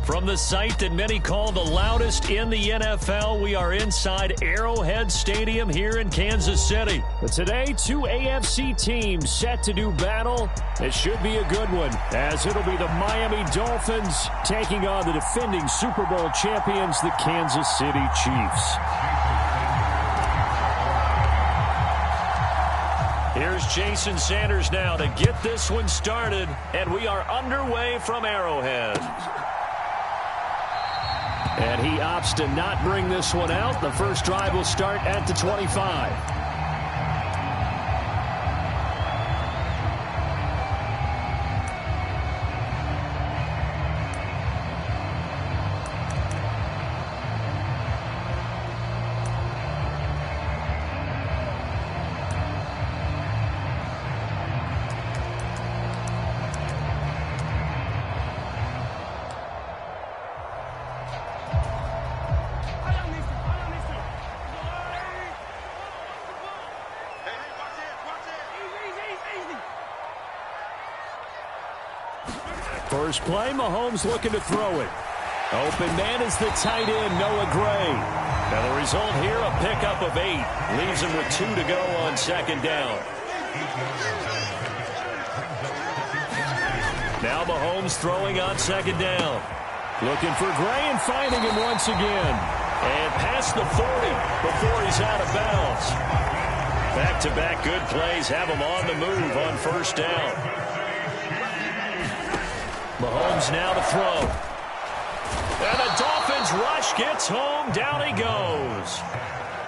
From the site that many call the loudest in the NFL, we are inside Arrowhead Stadium here in Kansas City. But today, two AFC teams set to do battle. It should be a good one, as it'll be the Miami Dolphins taking on the defending Super Bowl champions, the Kansas City Chiefs. Here's Jason Sanders now to get this one started, and we are underway from Arrowhead. And he opts to not bring this one out. The first drive will start at the 25. First play, Mahomes looking to throw it. Open man is the tight end, Noah Gray. Now the result here, a pickup of 8. Leaves him with 2 to go on second down. Now Mahomes throwing on second down. Looking for Gray and finding him once again. And past the 40 before he's out of bounds. Back-to-back good plays have him on the move on first down. Mahomes now to throw. And the Dolphins rush gets home. Down he goes.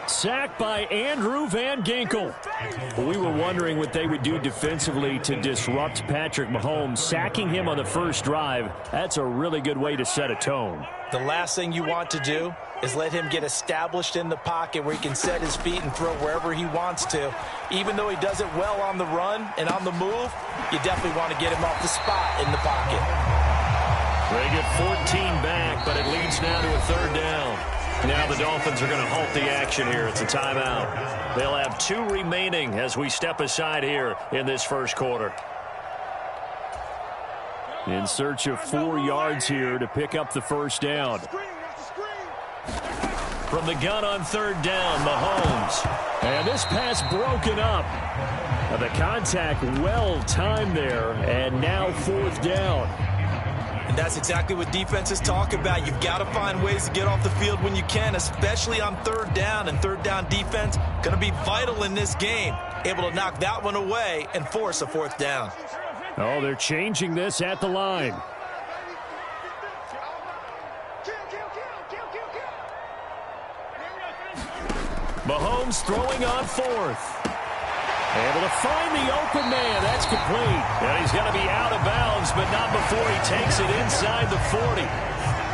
Sacked by Andrew Van Ginkel. We were wondering what they would do defensively to disrupt Patrick Mahomes. Sacking him on the first drive, that's a really good way to set a tone. The last thing you want to do is let him get established in the pocket where he can set his feet and throw wherever he wants to. Even though he does it well on the run and on the move, you definitely want to get him off the spot in the pocket. They get 14 back, but it leads now to a third down. Now the Dolphins are going to halt the action here. It's a timeout. They'll have 2 remaining as we step aside here in this first quarter. In search of 4 yards here to pick up the first down. From the gun on third down, Mahomes. And this pass broken up. The contact well timed there, and now fourth down. And that's exactly what defenses talk about. You've got to find ways to get off the field when you can, especially on third down. And third down defense going to be vital in this game. Able to knock that one away and force a fourth down. Oh, they're changing this at the line. Mahomes throwing on fourth. Able to find the open man. That's complete. And he's going to be out of bounds, but not before he takes it inside the 40.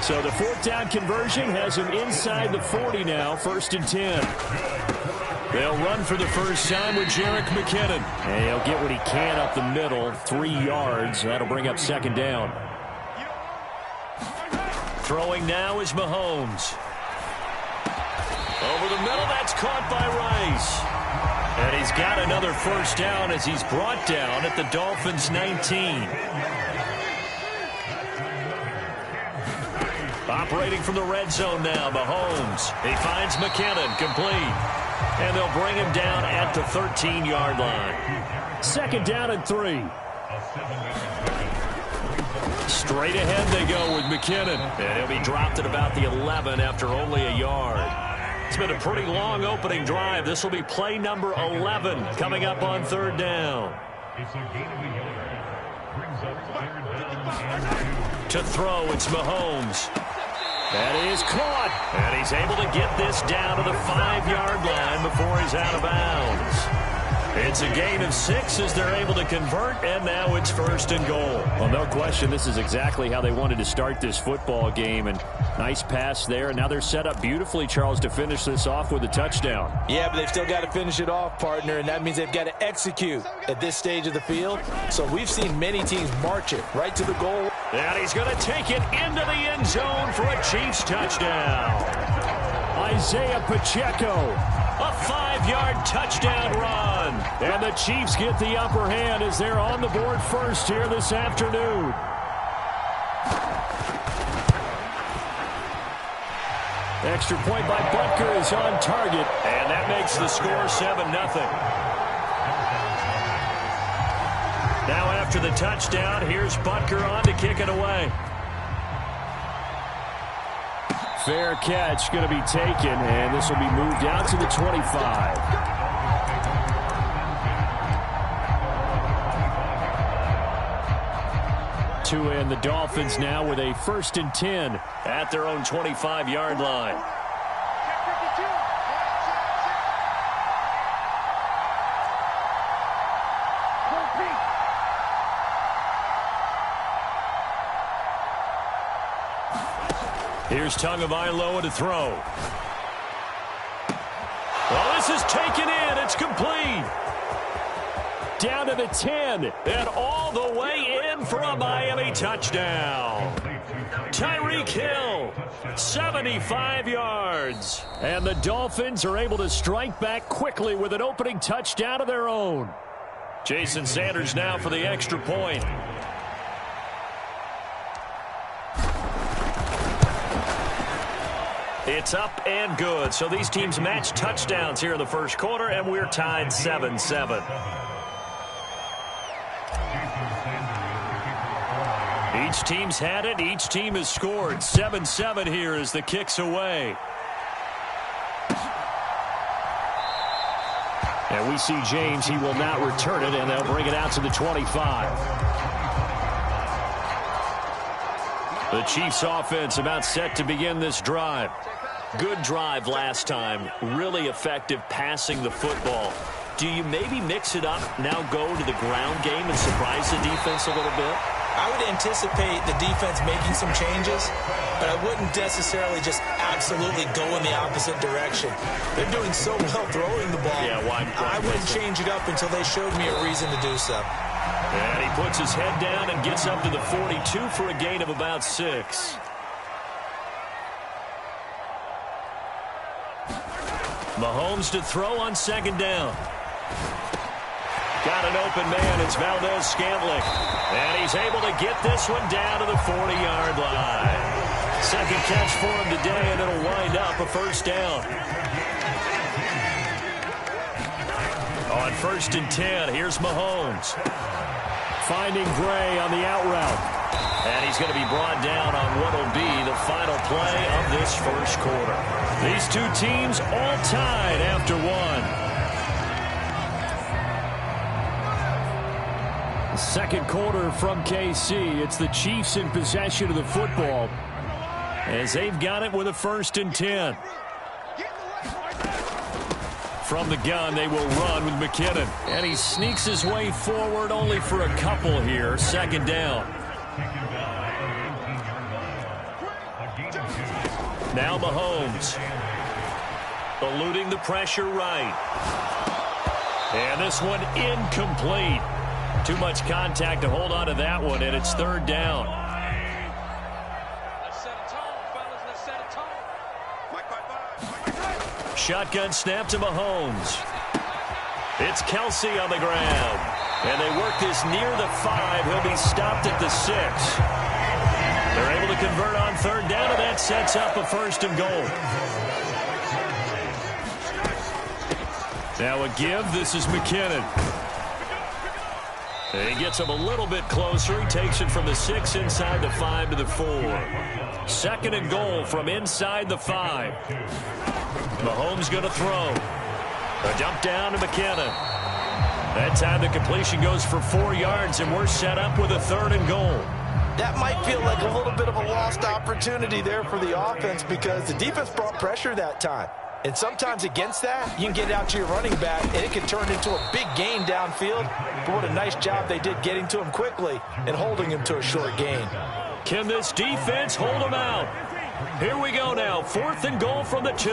So the fourth down conversion has him inside the 40 now, 1st and 10. They'll run for the first time with Jerick McKinnon. And he'll get what he can up the middle, 3 yards. That'll bring up second down. Throwing now is Mahomes. Over the middle, that's caught by Rice. And he's got another first down as he's brought down at the Dolphins' 19. Operating from the red zone now, Mahomes. He finds McKinnon, complete. And they'll bring him down at the 13-yard line. Second down and 3. Straight ahead they go with McKinnon. And he'll be dropped at about the 11 after only a yard. It's been a pretty long opening drive. This will be play number 11 coming up on third down. To throw, it's Mahomes. That is caught. And he's able to get this down to the 5-yard line before he's out of bounds. It's a gain of 6 as they're able to convert, and now it's 1st and goal. Well, no question, this is exactly how they wanted to start this football game, and nice pass there. And now they're set up beautifully, Charles, to finish this off with a touchdown. Yeah, but they've still got to finish it off, partner, and that means they've got to execute at this stage of the field. So we've seen many teams march it right to the goal. And he's going to take it into the end zone for a Chiefs touchdown. Isaiah Pacheco. A 5-yard touchdown run. And the Chiefs get the upper hand as they're on the board first here this afternoon. Extra point by Butker is on target, and that makes the score 7-0. Now after the touchdown, here's Butker on to kick it away. Fair catch going to be taken, and this will be moved out to the 25. And the Dolphins now with a 1st and 10 at their own 25-yard line. Here's Tagovailoa to throw. Well, this is taken in. It's complete. Down to the 10 and all the way in for a Miami touchdown. Tyreek Hill, 75 yards. And the Dolphins are able to strike back quickly with an opening touchdown of their own. Jason Sanders now for the extra point. It's up and good. So these teams match touchdowns here in the first quarter, and we're tied 7-7. Each team's had it. Each team has scored. 7-7 here as the kick's away. And we see James. He will not return it, and they'll bring it out to the 25. The Chiefs offense about set to begin this drive. Good drive last time. Really effective passing the football. Do you maybe mix it up, now go to the ground game and surprise the defense a little bit? I would anticipate the defense making some changes, but I wouldn't necessarily just absolutely go in the opposite direction. They're doing so well throwing the ball. Yeah, why I wouldn't change it up until they showed me a reason to do so. And he puts his head down and gets up to the 42 for a gain of about 6. Mahomes to throw on 2nd down. Got an open man. It's Valdez-Scantling. And he's able to get this one down to the 40-yard line. 2nd catch for him today, and it'll wind up a 1st down. On 1st and 10, here's Mahomes. Finding Gray on the out route. And he's going to be brought down on what will be the final play of this first quarter. These two teams all tied after one. Second quarter from KC. It's the Chiefs in possession of the football as they've got it with a 1st and 10. From the gun, they will run with McKinnon. And he sneaks his way forward only for a couple here. 2nd down. Now Mahomes. Eluding the pressure right. And this one incomplete. Too much contact to hold on to that one, and it's 3rd down. Shotgun snap to Mahomes. It's Kelsey on the ground. And they work this near the 5. He'll be stopped at the 6. They're able to convert on 3rd down, and that sets up a 1st and goal. Now a give. This is McKinnon. And he gets him a little bit closer. He takes it from the 6 inside the 5 to the 4. 2nd and goal from inside the 5. Mahomes going to throw. A dump down to McKinnon. That time the completion goes for 4 yards, and we're set up with a 3rd and goal. That might feel like a little bit of a lost opportunity there for the offense because the defense brought pressure that time. And sometimes against that, you can get out to your running back, and it can turn into a big gain downfield. But what a nice job they did getting to him quickly and holding him to a short gain. Can this defense hold him out? Here we go now. 4th and goal from the 2.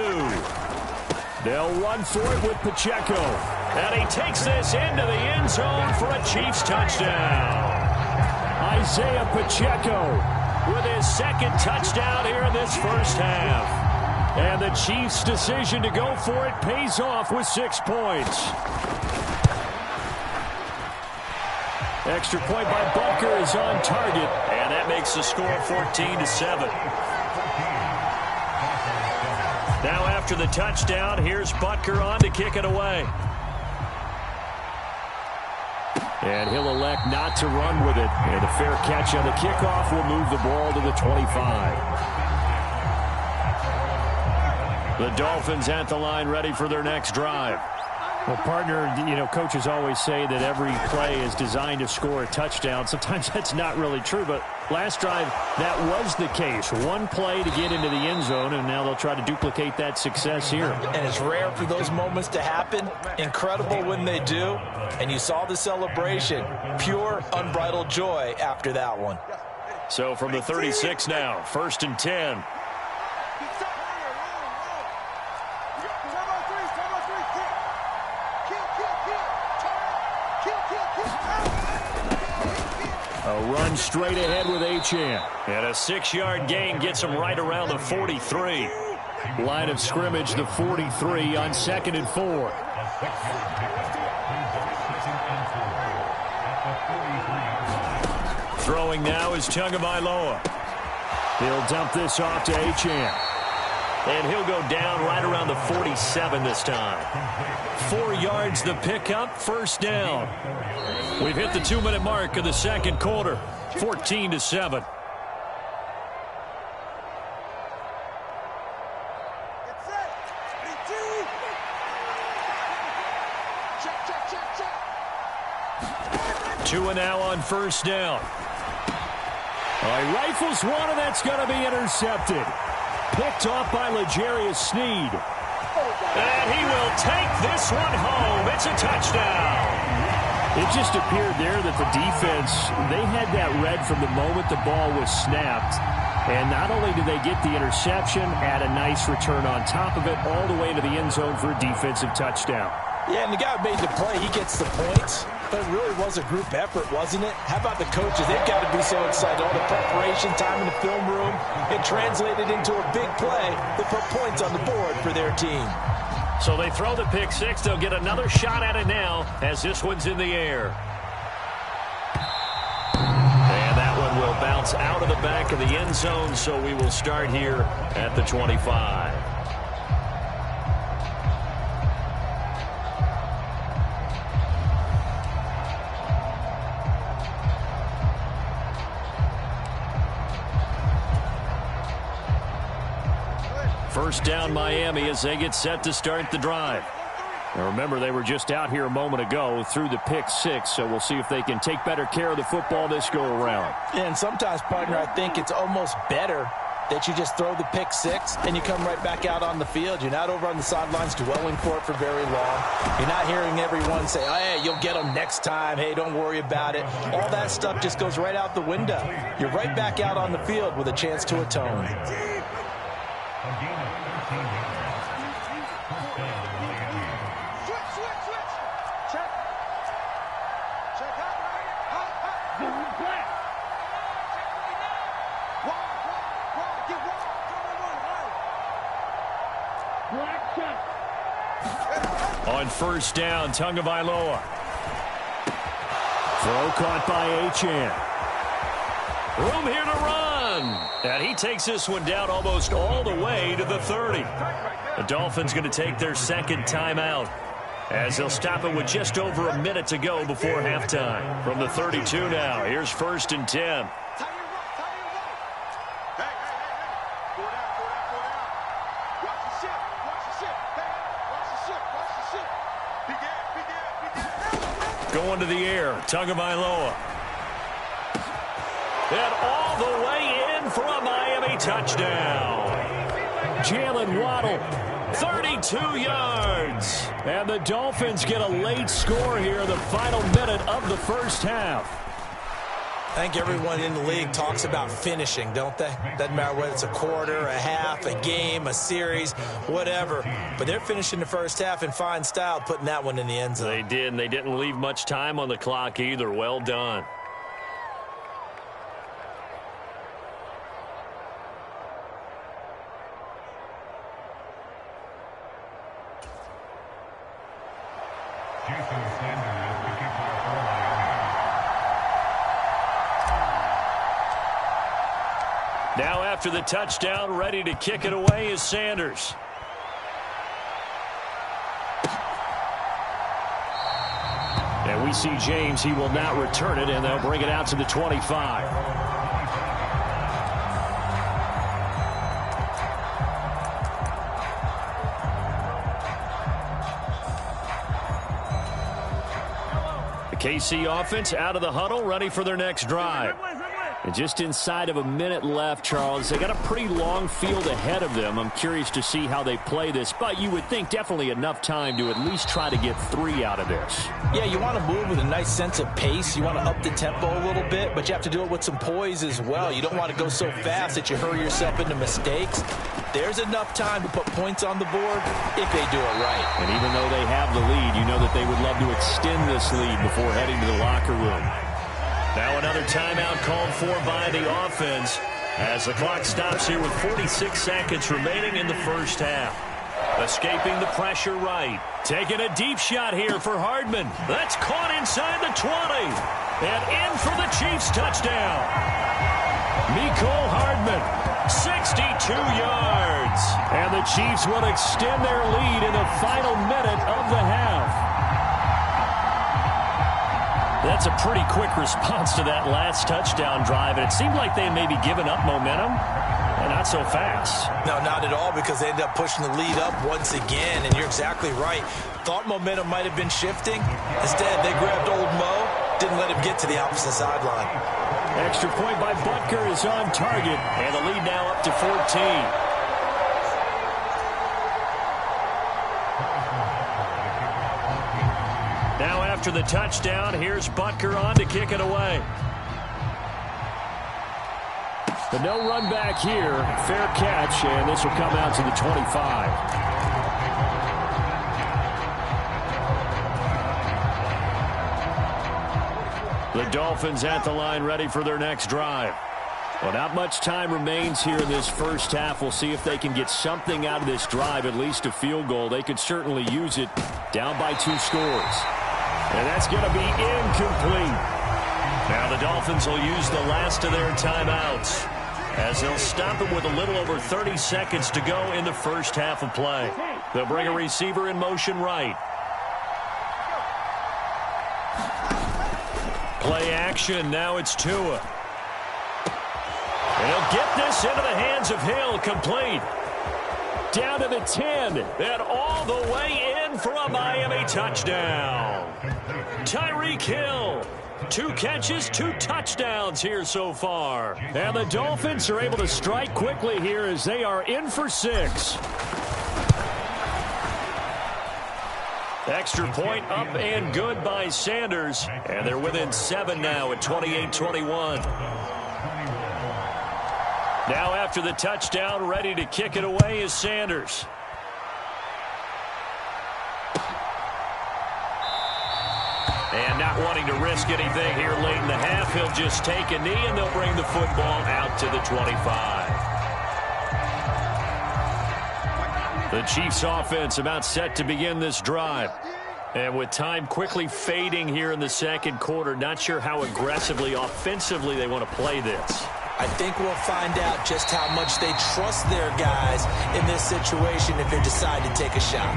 They'll run for it with Pacheco. And he takes this into the end zone for a Chiefs touchdown. Isaiah Pacheco with his 2nd touchdown here in this first half. And the Chiefs' decision to go for it pays off with 6 points. Extra point by Butker is on target. And that makes the score 14-7. Now after the touchdown, here's Butker on to kick it away. And he'll elect not to run with it. And a fair catch on the kickoff will move the ball to the 25. The Dolphins at the line ready for their next drive. Well, partner, coaches always say that every play is designed to score a touchdown. Sometimes that's not really true, but last drive, that was the case. One play to get into the end zone, and now they'll try to duplicate that success here. And it's rare for those moments to happen. Incredible when they do. And you saw the celebration. Pure, unbridled joy after that one. So from the 36 now, 1st and 10. A run straight ahead with Achane. And a 6-yard gain gets him right around the 43. Line of scrimmage, the 43 on 2nd and 4. Throwing now is Tagovailoa. He'll dump this off to Achane. And he'll go down right around the 47 this time. 4 yards the pickup, 1st down. We've hit the 2-minute mark of the second quarter, 14-7. Two and now on 1st down. He rifles one, and that's going to be intercepted. Picked off by L'Jarius Sneed. And he will take this one home. It's a touchdown. It just appeared there that the defense, they had that read from the moment the ball was snapped. And not only did they get the interception, add a nice return on top of it, all the way to the end zone for a defensive touchdown. Yeah, and the guy who made the play, he gets the points. But it really was a group effort, wasn't it? How about the coaches? They've got to be so excited. All the preparation time in the film room, it translated into a big play that put points on the board for their team. So they throw the pick six. They'll get another shot at it now as this one's in the air. And that one will bounce out of the back of the end zone, so we will start here at the 25. First down Miami as they get set to start the drive. Now remember, they were just out here a moment ago through the pick six, so we'll see if they can take better care of the football this go around. And sometimes, partner, I think it's almost better that you just throw the pick six and you come right back out on the field. You're not over on the sidelines dwelling for it for very long. You're not hearing everyone say, oh, hey, you'll get them next time. Hey, don't worry about it. All that stuff just goes right out the window. You're right back out on the field with a chance to atone. On first down, Tagovailoa. Throw caught by Achane. Room here to run. And he takes this one down almost all the way to the 30. The Dolphins going to take their second timeout as they'll stop it with just over a minute to go before halftime. From the 32 now, here's 1st and 10. Going to the air, Tagovailoa. And all the way in for a Miami touchdown. Jalen Waddle, 32 yards. And the Dolphins get a late score here in the final minute of the first half. I think everyone in the league talks about finishing, don't they? Doesn't matter whether it's a quarter, a half, a game, a series, whatever. But they're finishing the first half in fine style, putting that one in the end zone. They did, and they didn't leave much time on the clock either. Well done. Now after the touchdown, ready to kick it away is Sanders. we see James. He will not return it, and they'll bring it out to the 25. KC offense out of the huddle, ready for their next drive. And just inside of a minute left, Charles. They got a pretty long field ahead of them. I'm curious to see how they play this, but you would think definitely enough time to at least try to get 3 out of this. Yeah, you want to move with a nice sense of pace. You want to up the tempo a little bit, but you have to do it with some poise as well. You don't want to go so fast that you hurry yourself into mistakes. There's enough time to put points on the board if they do it right. And even though they have the lead, you know that they would love to extend this lead before heading to the locker room. Now another timeout called for by the offense as the clock stops here with 46 seconds remaining in the first half. Escaping the pressure right. Taking a deep shot here for Hardman. That's caught inside the 20. And in for the Chiefs touchdown. Mecole Hardman, 62 yards. And the Chiefs will extend their lead in the final minute of the half. That's a pretty quick response to that last touchdown drive, and it seemed like they had maybe given up momentum, and not so fast. No, not at all, because they ended up pushing the lead up once again, and you're exactly right. Thought momentum might have been shifting. Instead, they grabbed old Mo, didn't let him get to the opposite sideline. Extra point by Butker is on target, and the lead now up to 14. Now after the touchdown, here's Butker on to kick it away. But no run back here. Fair catch, and this will come out to the 25. The Dolphins at the line ready for their next drive. Well, not much time remains here in this first half. We'll see if they can get something out of this drive, at least a field goal. They could certainly use it, down by 2 scores. And that's going to be incomplete. Now the Dolphins will use the last of their timeouts as they'll stop it with a little over 30 seconds to go in the first half of play. They'll bring a receiver in motion right. Play action. Now it's Tua. And he'll get this into the hands of Hill. Complete. Down to the 10. And all the way in for a Miami touchdown. Tyreek Hill. 2 catches, 2 touchdowns here so far. And the Dolphins are able to strike quickly here as they are in for 6. Extra point up and good by Sanders. And they're within 7 now at 28-21. Now after the touchdown, ready to kick it away is Sanders. And not wanting to risk anything here late in the half, he'll just take a knee and they'll bring the football out to the 25. The Chiefs offense about set to begin this drive. And with time quickly fading here in the second quarter, not sure how aggressively, offensively they want to play this. I think we'll find out just how much they trust their guys in this situation if they decide to take a shot.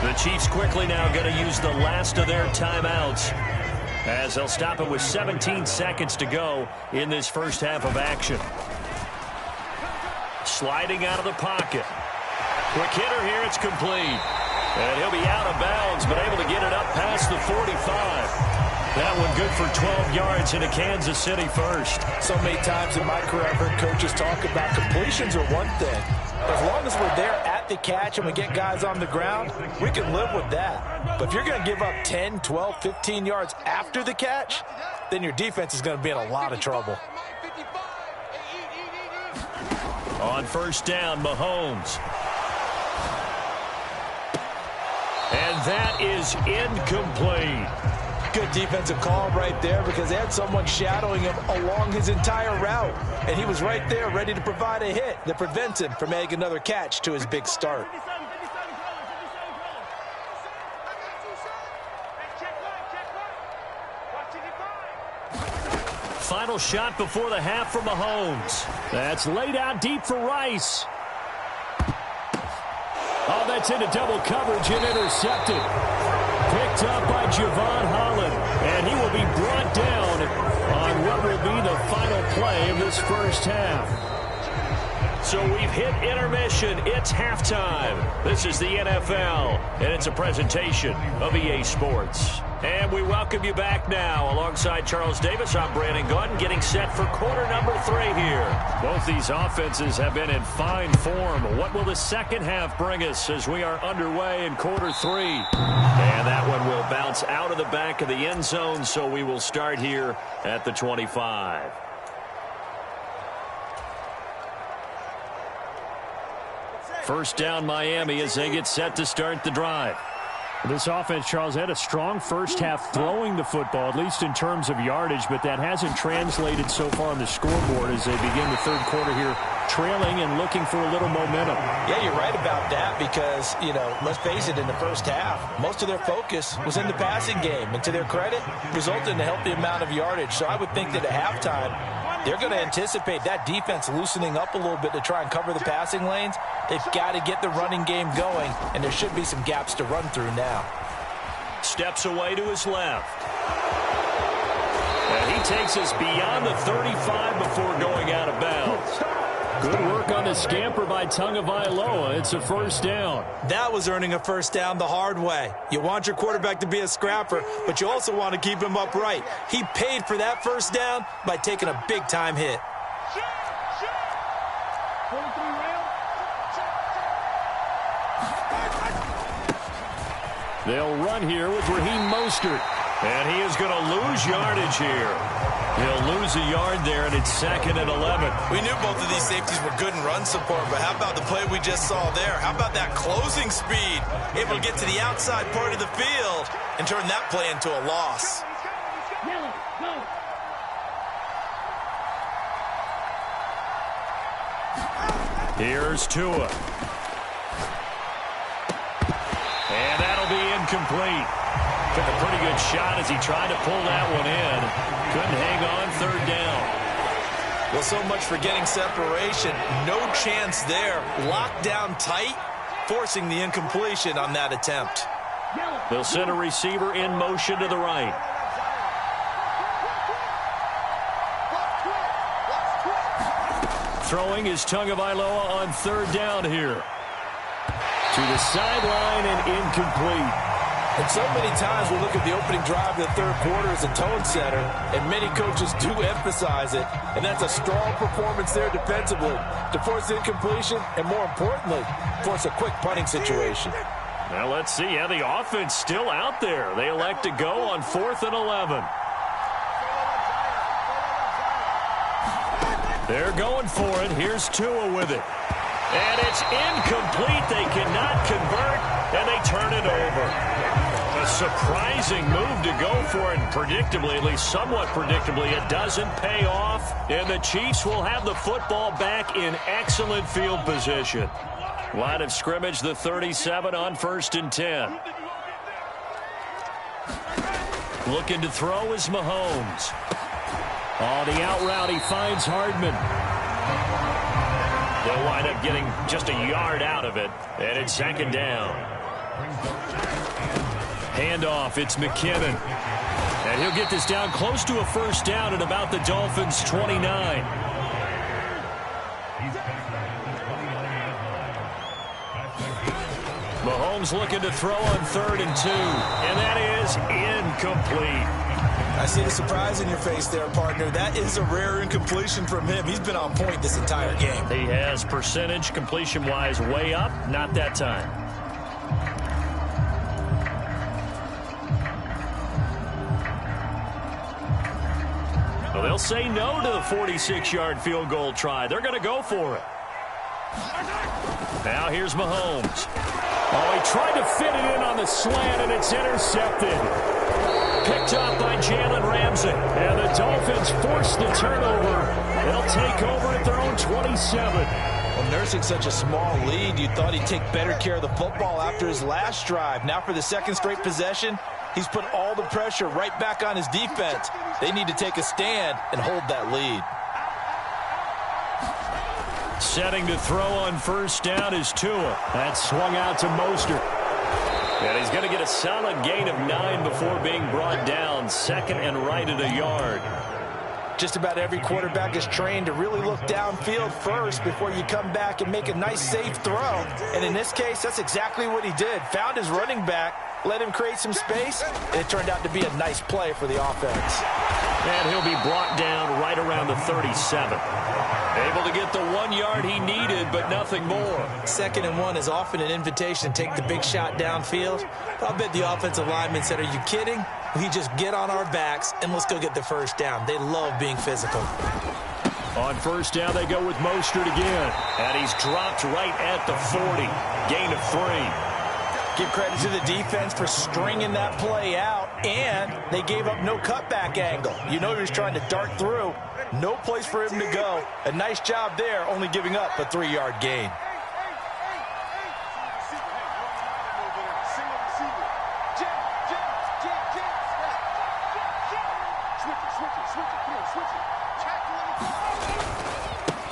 The Chiefs quickly now going to use the last of their timeouts as they'll stop it with 17 seconds to go in this first half of action. Sliding out of the pocket. Quick hitter here, it's complete. And he'll be out of bounds, but able to get it up past the 45. That one good for 12 yards into Kansas City first. So many times in my career, I've heard coaches talk about completions are one thing. As long as we're there at the catch and we get guys on the ground, we can live with that. But if you're going to give up 10, 12, 15 yards after the catch, then your defense is going to be in a lot of trouble. On first down, Mahomes. And that is incomplete. Good defensive call right there because they had someone shadowing him along his entire route. And he was right there ready to provide a hit that prevents him from making another catch to his big start. Final shot before the half for Mahomes. That's laid out deep for Rice. Oh, that's into double coverage and intercepted. picked up by Javon Holland, and he will be brought down on what will be the final play of this first half. So we've hit intermission. It's halftime. This is the NFL, and it's a presentation of EA Sports. And we welcome you back now. Alongside Charles Davis, I'm Brandon Gunn, getting set for quarter number 3 here. Both these offenses have been in fine form. What will the second half bring us as we are underway in quarter 3? And that one will bounce out of the back of the end zone, so we will start here at the 25. First down, Miami, as they get set to start the drive. This offense, Charles, had a strong first half throwing the football, at least in terms of yardage, but that hasn't translated so far on the scoreboard as they begin the third quarter here, trailing and looking for a little momentum. Yeah, you're right about that because, let's face it, in the first half, most of their focus was in the passing game. And to their credit, resulted in a healthy amount of yardage. So I would think that at halftime, they're going to anticipate that defense loosening up a little bit to try and cover the passing lanes. They've got to get the running game going, and there should be some gaps to run through now. Steps away to his left. And he takes us beyond the 35 before going out of bounds. Good work on the scamper by Tagovailoa. It's a first down. That was earning a first down the hard way. You want your quarterback to be a scrapper, but you also want to keep him upright. He paid for that first down by taking a big-time hit. They'll run here with Raheem Mostert. And he is going to lose yardage here. He'll lose a yard there, and it's 2nd and 11. We knew both of these safeties were good in run support, but how about the play we just saw there? How about that closing speed? Able to get to the outside part of the field and turn that play into a loss. Here's Tua. And that'll be incomplete. Took a pretty good shot as he tried to pull that one in. Couldn't hang on, third down. Well, so much for getting separation. No chance there. Locked down tight, forcing the incompletion on that attempt. They'll send a receiver in motion to the right. Throwing is Tagovailoa on third down here. To the sideline and incomplete. And so many times we look at the opening drive of the third quarter as a tone setter, and many coaches do emphasize it, and that's a strong performance there defensively to force incompletion and, more importantly, force a quick punting situation. Now let's see how the offense still out there. They elect to go on 4th and 11. They're going for it. Here's Tua with it. And it's incomplete. They cannot convert, and they turn it over. A surprising move to go for it, and predictably, at least somewhat predictably, it doesn't pay off. And the Chiefs will have the football back in excellent field position. Line of scrimmage, the 37 on 1st and 10. Looking to throw is Mahomes. On the out route, he finds Hardman. They'll wind up getting just a yard out of it, and it's 2nd down. Handoff, it's McKinnon. And he'll get this down close to a first down at about the Dolphins' 29. Mahomes looking to throw on 3rd and 2. And that is incomplete. I see the surprise in your face there, partner. That is a rare incompletion from him. He's been on point this entire game. He has percentage completion-wise way up. Not that time. Well, they'll say no to the 46-yard field goal try. They're going to go for it. Now here's Mahomes. Oh, he tried to fit it in on the slant, and it's intercepted. Picked up by Jalen Ramsey. And the Dolphins force the turnover. They'll take over at their own 27. Well, nursing such a small lead, you thought he'd take better care of the football after his last drive. Now for the second straight possession, he's put all the pressure right back on his defense. They need to take a stand and hold that lead. Setting to throw on first down is Tua. That swung out to Mostert. And he's going to get a solid gain of 9 before being brought down. Second and right at a yard. Just about every quarterback is trained to really look downfield first before you come back and make a nice, safe throw. And in this case, that's exactly what he did. Found his running back, let him create some space, and it turned out to be a nice play for the offense. And he'll be brought down right around the 37. Able to get the 1 yard he needed, but nothing more. 2nd and 1 is often an invitation to take the big shot downfield. But I bet the offensive lineman said, are you kidding? We just get on our backs and let's go get the first down. They love being physical. On first down, they go with Mostert again. And he's dropped right at the 40. Gain of 3. Give credit to the defense for stringing that play out, and they gave up no cutback angle. You know he was trying to dart through. No place for him to go. A nice job there, only giving up a 3-yard gain.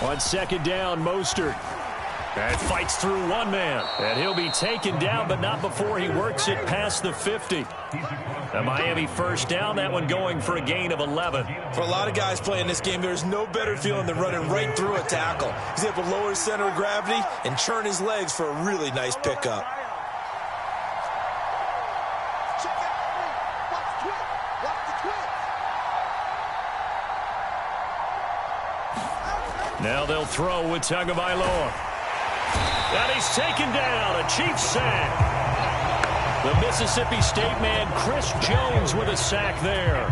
On second down, Mostert. And fights through one man. And he'll be taken down, but not before he works it past the 50. The Miami first down, that one going for a gain of 11. For a lot of guys playing this game, there's no better feeling than running right through a tackle. He's able to lower his center of gravity and churn his legs for a really nice pickup. Now they'll throw with Tagovailoa. And he's taken down. A Chiefs sack. The Mississippi State man, Chris Jones, with a sack there.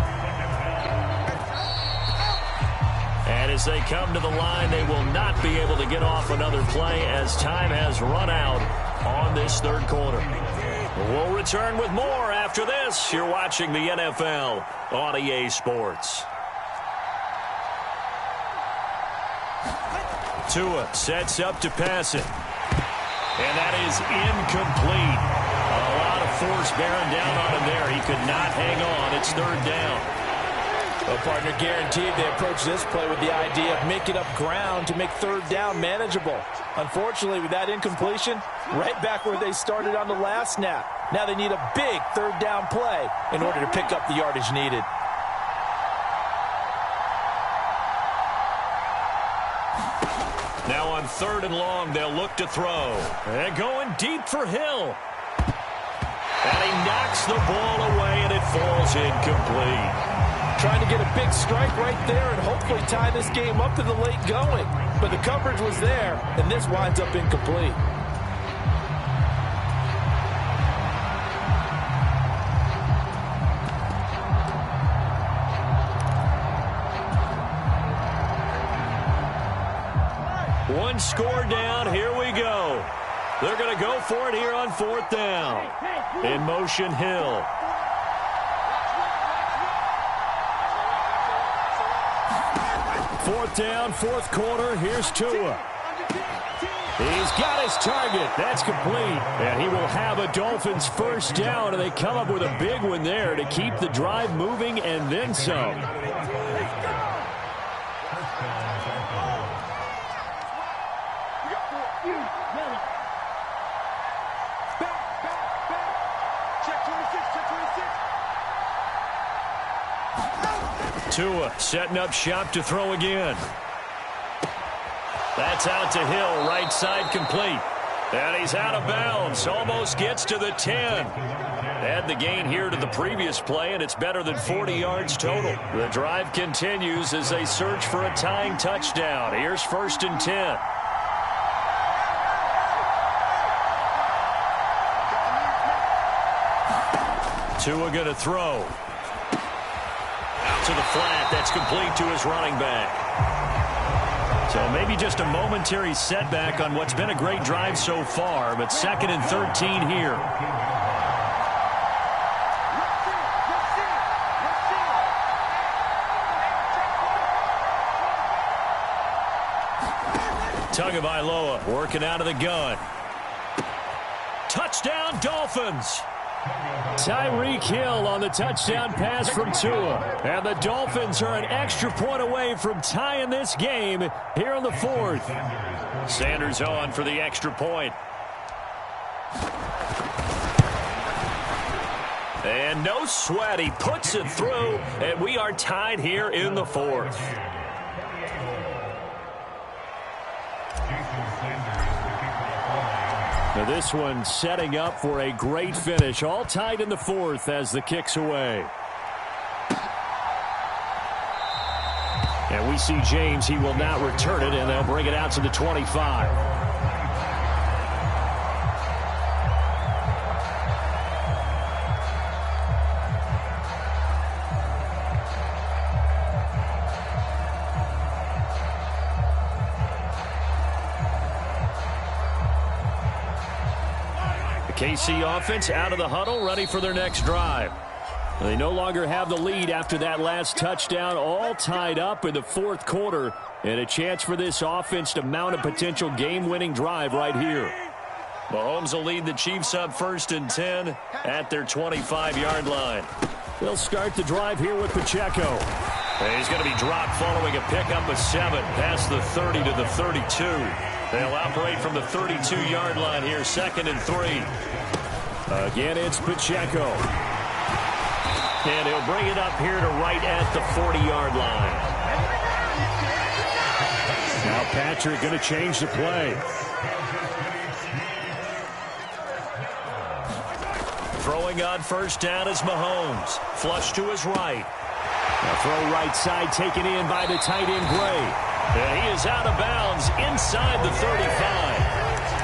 And as they come to the line, they will not be able to get off another play as time has run out on this third quarter. We'll return with more after this. You're watching the NFL on EA Sports. Tua sets up to pass it. And that is incomplete. A lot of force bearing down on him there. He could not hang on. It's third down. Well, partner, guaranteed they approach this play with the idea of making up ground to make third down manageable. Unfortunately, with that incompletion, right back where they started on the last snap. Now they need a big third down play in order to pick up the yardage needed. Now on third and long, they'll look to throw. And going deep for Hill. And he knocks the ball away, and it falls incomplete. Trying to get a big strike right there and hopefully tie this game up in the late going. But the coverage was there, and this winds up incomplete. One score down. Here we go. They're going to go for it here on fourth down. In motion, Hill. Fourth down, fourth quarter. Here's Tua. He's got his target. That's complete. And he will have a Dolphins first down, and they come up with a big one there to keep the drive moving and then some. Tua setting up shop to throw again. That's out to Hill, right side complete. And he's out of bounds, almost gets to the 10. Add the gain here to the previous play, and it's better than 40 yards total. The drive continues as they search for a tying touchdown. Here's first and 10. Tua going to throw. To the flat, that's complete to his running back. So maybe just a momentary setback on what's been a great drive so far, but second and 13 here. Tagovailoa working out of the gun. Touchdown, Dolphins! Tyreek Hill on the touchdown pass from Tua. And the Dolphins are an extra point away from tying this game here in the fourth. Sanders on for the extra point. And no sweat. He puts it through, and we are tied here in the fourth. Now this one setting up for a great finish. All tied in the fourth as the kick's away. And we see James. He will not return it, and they'll bring it out to the 25. KC offense out of the huddle, ready for their next drive. They no longer have the lead after that last touchdown, all tied up in the fourth quarter, and a chance for this offense to mount a potential game-winning drive right here. Mahomes will lead the Chiefs up 1st and 10 at their 25-yard line. They'll start the drive here with Pacheco. And he's going to be dropped following a pickup of 7 past the 30 to the 32. They'll operate from the 32-yard line here, 2nd and 3. Again, it's Pacheco. And he'll bring it up here to right at the 40-yard line. Now Patrick going to change the play. Throwing on 1st down is Mahomes. Flush to his right. A throw right side taken in by the tight end Gray. And he is out of bounds inside the 35.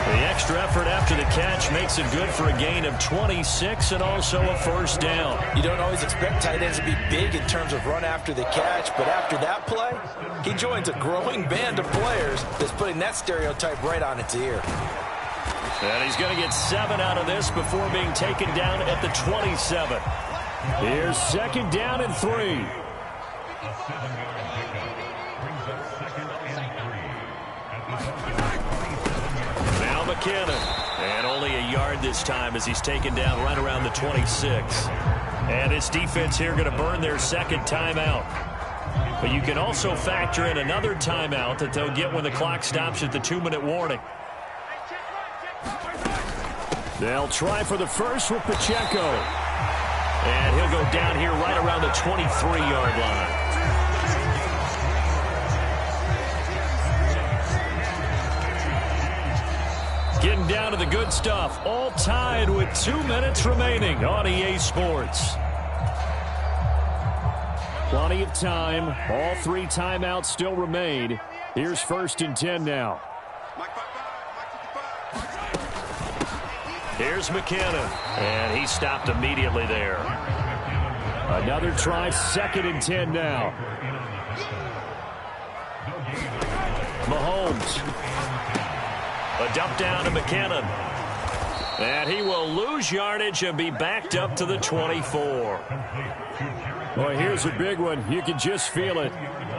The extra effort after the catch makes it good for a gain of 26 and also a 1st down. You don't always expect tight ends to be big in terms of run after the catch, but after that play, he joins a growing band of players that's putting that stereotype right on its ear. And he's going to get 7 out of this before being taken down at the 27. Here's 2nd down and 3. Now McKinnon. And only a yard this time as he's taken down right around the 26. And his defense here going to burn their 2nd timeout. But you can also factor in another timeout that they'll get when the clock stops at the 2-minute warning. They'll try for the first with Pacheco. And he'll go down here right around the 23-yard line. Getting down to the good stuff. All tied with 2 minutes remaining on EA Sports. Plenty of time. All 3 timeouts still remain. Here's 1st and 10 now. Here's McKinnon. And he stopped immediately there. Another try, 2nd and 10 now. Mahomes. A dump down to McKinnon. And he will lose yardage and be backed up to the 24. Boy, here's a big one. You can just feel it.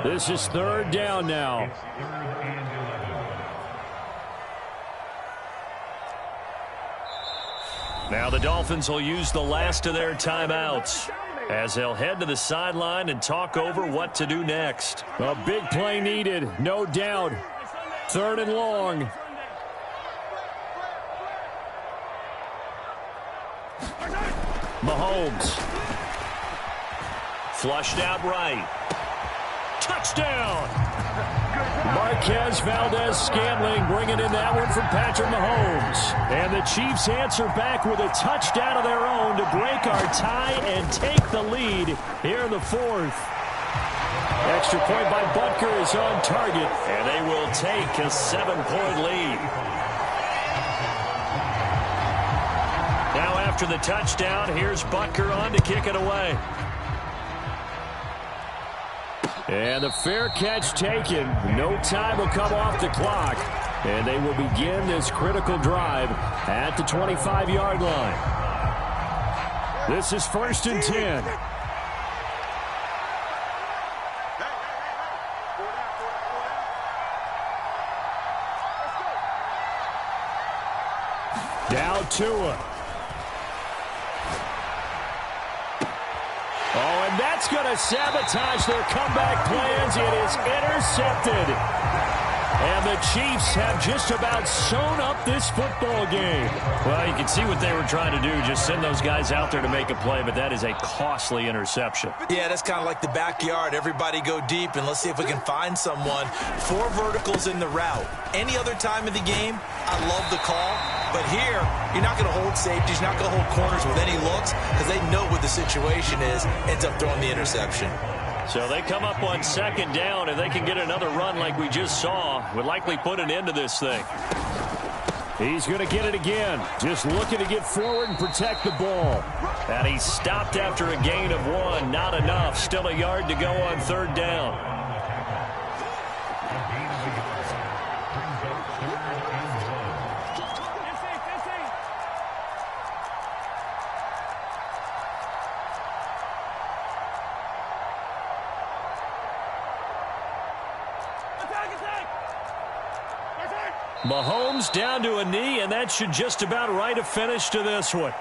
This is 3rd down now. Now the Dolphins will use the last of their timeouts as they'll head to the sideline and talk over what to do next. A big play needed, no doubt. 3rd and long. Mahomes. Flushed out right. Touchdown! Marquez Valdez-Scantling bringing in that one from Patrick Mahomes. And the Chiefs answer back with a touchdown of their own to break our tie and take the lead here in the 4th. Extra point by Butker is on target. And they will take a 7-point lead. Now after the touchdown, here's Butker on to kick it away. And the fair catch taken. No time will come off the clock. And they will begin this critical drive at the 25-yard line. This is 1st and 10. Now Tua. Oh, and that's going to sabotage their comeback plans. It is intercepted. And the Chiefs have just about sewn up this football game. Well, you can see what they were trying to do, just send those guys out there to make a play, but that is a costly interception. Yeah, that's kind of like the backyard. Everybody go deep, and let's see if we can find someone. 4 verticals in the route. Any other time of the game, I love the call. But here, you're not going to hold safeties, you're not going to hold corners with any looks because they know what the situation is, ends up throwing the interception. So they come up on 2nd down. If they can get another run like we just saw, would likely put an end to this thing. He's going to get it again. Just looking to get forward and protect the ball. And he stopped after a gain of 1. Not enough. Still a yard to go on 3rd down. Mahomes down to a knee, and that should just about write a finish to this one.